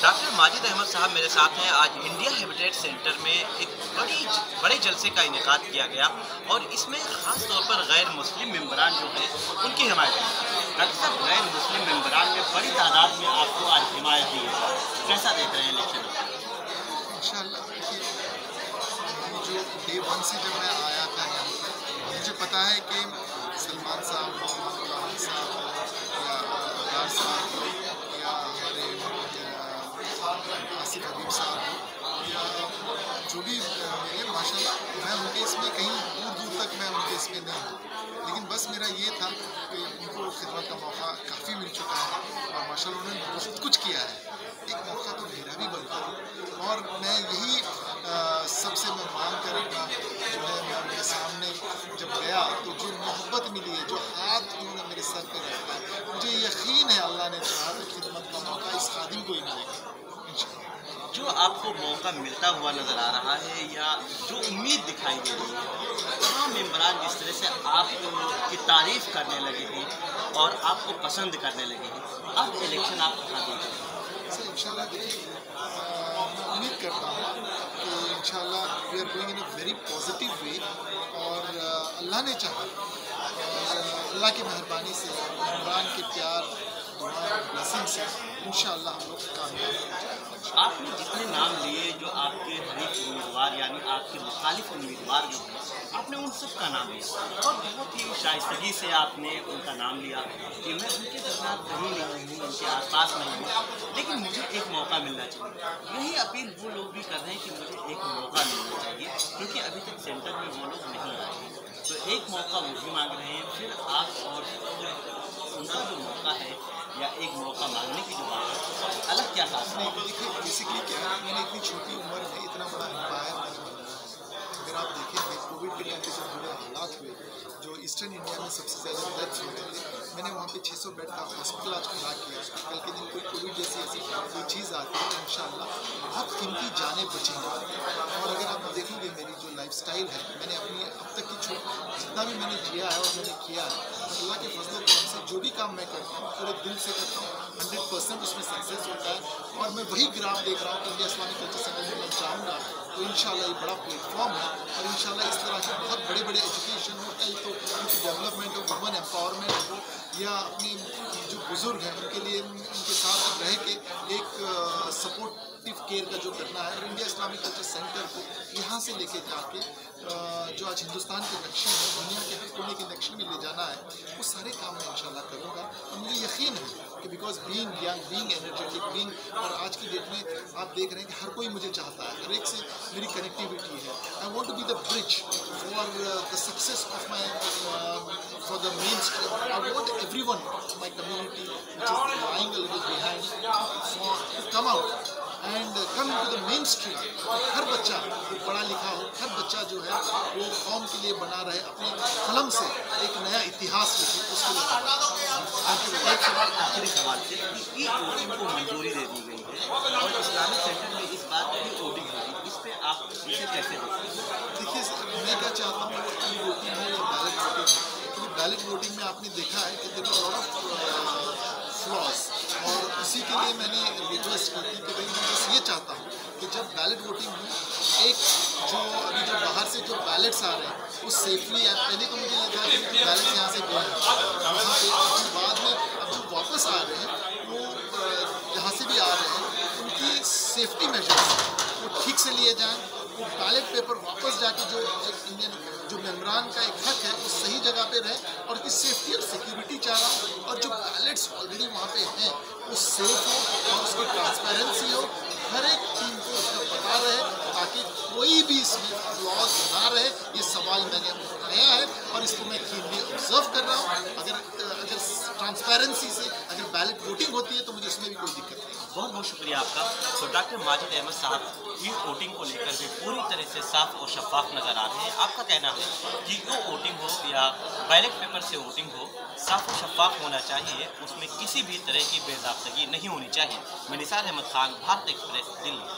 Doctor Majid Ahmad साहब मेरे साथ हैं। आज इंडिया हैबिटेट सेंटर में एक बड़े जलसे का इनेकाद किया गया और इसमें ख़ास तौर पर गैर मुस्लिम मेंबरान जो हैं उनकी हिमायत की। डॉक्टर साहब, गैर मुस्लिम मेंबरान में बड़ी तादाद में आपको आज हिमायत दी है, कैसा देख रहे हैं इलेक्शन? इंशाअल्लाह देखिए, जो डे वन से जब मैं आया था यहाँ पर, मुझे पता है कि सलमान साहब, मोहम्मद खान साहब या अब्बास साहब या हमारे आसिफ हबीब साहब या जो भी मेरे माशाल्लाह, मैं उनके इसमें कहीं दूर दूर तक मैं उनके इसमें नहीं हूँ, लेकिन बस मेरा ये था कि उनको खिदमत का मौका काफ़ी मिल चुका है और माशाल्लाह उन्होंने बहुत कुछ किया है। एक मौका तो मेरा भी बनता है और मैं यही सबसे मैं मांग कर अपना जो है मैं उनके सामने जब गया तो जो मोहब्बत मिली है, जो हाथ उन्होंने मेरे सर पे रखा है, मुझे यकीन है अल्लाह ने चाहा तो खिदमत का मौका इस खादिम को ही मिलेगा। जो आपको मौका मिलता हुआ नज़र आ रहा है या जो उम्मीद दिखाई दे रही है, तमाम मेंबरान जिस तरह से आपकी तारीफ़ करने लगे हैं और आपको पसंद करने लगे हैं, अब इलेक्शन आप कहाँ देखेंगे? सर इंशाल्लाह देखिए, मैं उम्मीद करता हूँ कि इंशाल्लाह we are going in a very positive way और अल्लाह ने चाहा और अल्लाह की मेहरबानी से मेहरबान के प्यार दुआ ब्लेसिंग से इंशाल्लाह हम लोग कामयाब होंगे। आपने जितने नाम लिए जो आपके हरीफ उम्मीदवार यानी आपके मुखालिफ उम्मीदवार जो हैं, आपने उन सब का नाम लिया और बहुत ही शाइस्तगी से आपने उनका नाम लिया कि मैं उनके दरमियान कहीं नहीं हूँ, उनके आसपास नहीं हूँ, लेकिन मुझे एक मौका मिलना चाहिए। यही अपील वो लोग भी कर रहे हैं कि मुझे एक मौका मिलना चाहिए, क्योंकि अभी तक सेंटर में वो लोग नहीं आए हैं, तो एक मौका वो भी मांग रहे हैं। फिर आप और उनका जो मौका है या एक मौका मांगने की जो बात है, अलग क्या खास है? नहीं देखिए, बेसिकली क्या है, मैंने इतनी छोटी उम्र में इतना बड़ा एम्पायर मैंने बनाया है। अगर आप देखेंगे कोविड के टाइम पे जब बुरे हालात हुए, जो ईस्टर्न इंडिया में सबसे ज़्यादा डेथ्स हुए थे, मैंने वहाँ पे 600 बेड का हॉस्पिटल आज खड़ा किया। कल के दिन कोई कोविड जैसी ऐसी कोई चीज़ आती है तो इंशाल्लाह बहुत कीमती जानें बचेंगी। और अगर आप देखोगे मेरी जो लाइफस्टाइल है, मैंने अपनी अब तक की जितना भी मैंने जिया है और मैंने किया है, अल्लाह के फजल करम से जो भी काम मैं करता हूँ पूरे दिल से करता हूँ, 100% उसमें सक्सेस होता है। और मैं वही ग्राफ देख रहा हूँ कि इंडिया इस्लामिक कल्चर सेंटर में मैं चाहूँगा तो इंशाल्लाह ये बड़ा प्लेटफॉर्म है और इंशाल्लाह इस तरह के बहुत बड़े बड़े एजुकेशन हो, हेल्थ हो, उनकी डेवलपमेंट हो, वुमेन एम्पावरमेंट हो या अपनी जो बुज़ुर्ग हैं उनके लिए उनके साथ रह के एक सपोर्टिव केयर का जो करना है, इंडिया इस्लामिक कल्चर सेंटर को यहाँ से लेके जाके जो आज हिंदुस्तान के नक्शे में, दुनिया के हर कोने के नक्शे में ले जाना है, वो सारे काम मैं इंशाल्लाह करूँगा। और मुझे यकीन है कि because being young, being energetic, being, और आज की डेट में आप देख रहे हैं कि हर कोई मुझे चाहता है, हर एक से मेरी कनेक्टिविटी है। I want to be the bridge for the success of my for the main stream. I want every one my community which is lying a little behind to come out and come to the main stream. हर बच्चा जो पढ़ा लिखा हो, हर बच्चा जो है वो कौम के लिए बना रहे, अपने कलम से एक नया इतिहास लिखे, उसके लिए। एक सवाल, आखिरी सवाल से कि वोटिंग को मंजूरी दे दी गई है और इस्लामिक सेंटर में इस बात की वोटिंग होगी, इस पर आप इसे कैसे देखते हैं? देखिए मैं क्या चाहता हूँ, ई वोटिंग हो या बैलेट वोटिंग हो, क्योंकि बैलेट वोटिंग में आपने देखा है कि there are lot of flaws, और उसी के लिए मैंने रिक्वेस्ट की थी कि भाई मैं बस ये चाहता हूँ कि जब बैलेट वोटिंग हो, एक जो अभी जो बाहर से जो बैलेट्स आ रहे हैं वो सेफली है। पहले तो मुझे ये था कि बैलेट्स यहाँ से गए वहाँ पे, बाद में अब जो वापस आ रहे हैं वो जहाँ से भी आ रहे हैं उनकी सेफ्टी मेजर्स वो ठीक से लिए जाएँ, वो बैलेट पेपर वापस जाके जो इंडियन जो मेम्बरान का एक हक है वो सही जगह पे रहे, और इसकी सेफ्टी और सिक्योरिटी चाह रहा हूँ। और जो बैलेट्स ऑलरेडी वहाँ पे हैं वो सेफ हो और उसकी ट्रांसपेरेंसी हो, हर एक टीम को उसका पता रहे, ताकि कोई भी इसमें फ्लॉज ना रहे। ये सवाल मैंने उठाया है और इसको मैं कीनली ऑब्जर्व कर रहा हूँ। अगर ट्रांसपेरेंसी से अगर बैलेट वोटिंग होती है तो मुझे उसमें भी कोई दिक्कत नहीं। बहुत बहुत शुक्रिया आपका। तो डॉक्टर माजिद अहमद साहब ई वोटिंग को लेकर भी पूरी तरह से साफ और शफाफ नज़र आ रहे हैं। आपका कहना है कि ई वोटिंग हो या बैलेट पेपर से वोटिंग हो, साफ और शफाफ होना चाहिए, उसमें किसी भी तरह की बेज़ाब्तगी नहीं होनी चाहिए। मैं निसार अहमद खान, भारत एक्सप्रेस, दिल्ली।